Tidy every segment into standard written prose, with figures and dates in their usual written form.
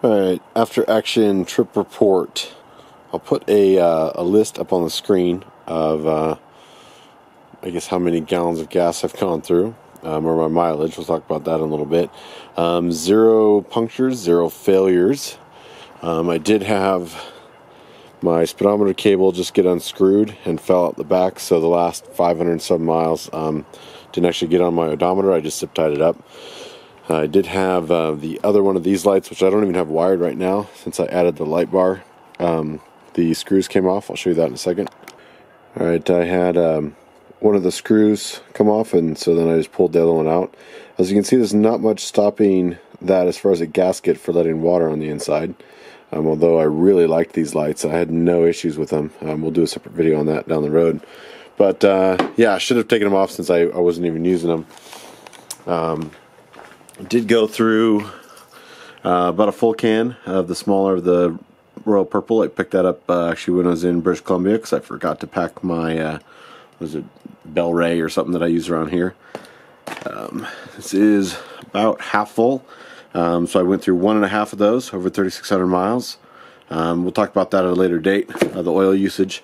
Alright, after action trip report. I'll put a list up on the screen of I guess how many gallons of gas I've gone through, or my mileage. We'll talk about that in a little bit. 0 punctures, 0 failures. I did have my speedometer cable just get unscrewed and fell out the back, so the last 500 and some miles didn't actually get on my odometer. I just zip tied it up. I did have the other one of these lights, which I don't even have wired right now since I added the light bar. The screws came off. I'll show you that in a second. Alright, I had one of the screws come off, and so then I just pulled the other one out. As you can see, there's not much stopping that as far as a gasket for letting water on the inside. Although I really liked these lights, I had no issues with them. We'll do a separate video on that down the road. But yeah, I should have taken them off since I wasn't even using them. Did go through about a full can of the smaller of the Royal Purple. I picked that up actually when I was in British Columbia because I forgot to pack my was it Bel-Ray or something that I use around here. This is about half full, so I went through 1.5 of those over 3,600 miles. We'll talk about that at a later date, the oil usage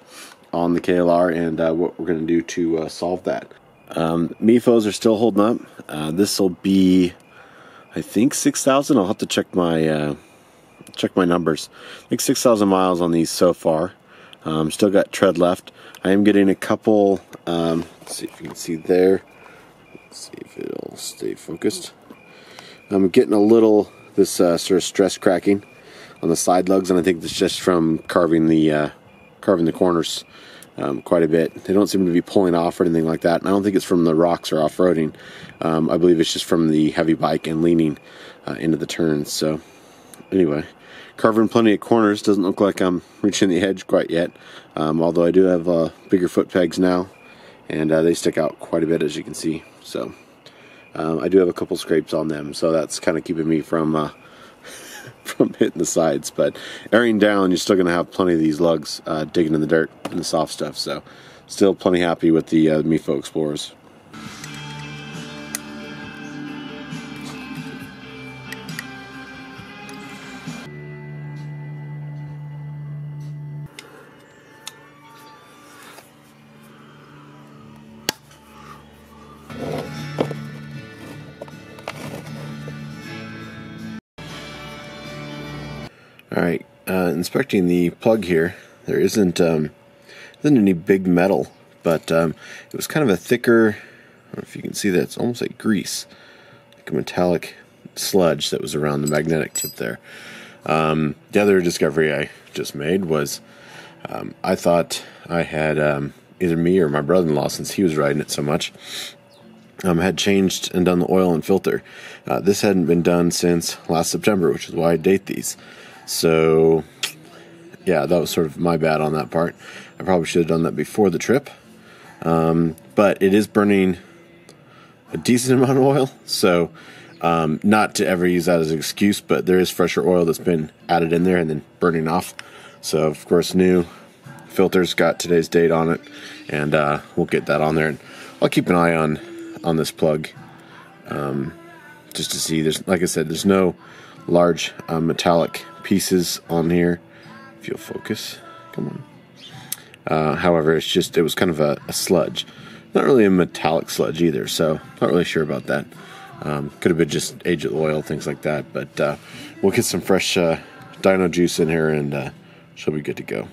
on the KLR and what we're going to do to solve that. MIFOs are still holding up. This will be, I think, 6,000. I'll have to check my numbers. I think 6,000 miles on these so far. Still got tread left. I am getting a couple. Let's see if you can see there. Let's see if it'll stay focused. I'm getting a little this sort of stress cracking on the side lugs, and I think it's just from carving the corners quite a bit. They don't seem to be pulling off or anything like that, and I don't think it's from the rocks or off-roading. I believe it's just from the heavy bike and leaning into the turns. So anyway, carving plenty of corners. Doesn't look like I'm reaching the edge quite yet, although I do have bigger foot pegs now, and they stick out quite a bit, as you can see. So I do have a couple scrapes on them, so that's kind of keeping me from from hitting the sides. But airing down, you're still going to have plenty of these lugs digging in the dirt and the soft stuff. So still plenty happy with the MIFO Explorers. Alright, inspecting the plug here, there isn't any big metal, but it was kind of a thicker, I don't know if you can see that, it's almost like grease, like a metallic sludge that was around the magnetic tip there. The other discovery I just made was I thought I had either me or my brother-in-law, since he was riding it so much, had changed and done the oil and filter. This hadn't been done since last September, which is why I date these. So, yeah, that was sort of my bad on that part. I probably should have done that before the trip. But it is burning a decent amount of oil, so not to ever use that as an excuse, but there is fresher oil that's been added in there and then burning off. So, of course, new filter's got today's date on it, and we'll get that on there. And I'll keep an eye on this plug just to see. There's, like I said, there's no large metallic pieces on here. If you'll focus, come on. However, it was kind of a sludge, not really a metallic sludge either, so not really sure about that. Could have been just aged oil, things like that, but we'll get some fresh dyno juice in here and she'll be good to go.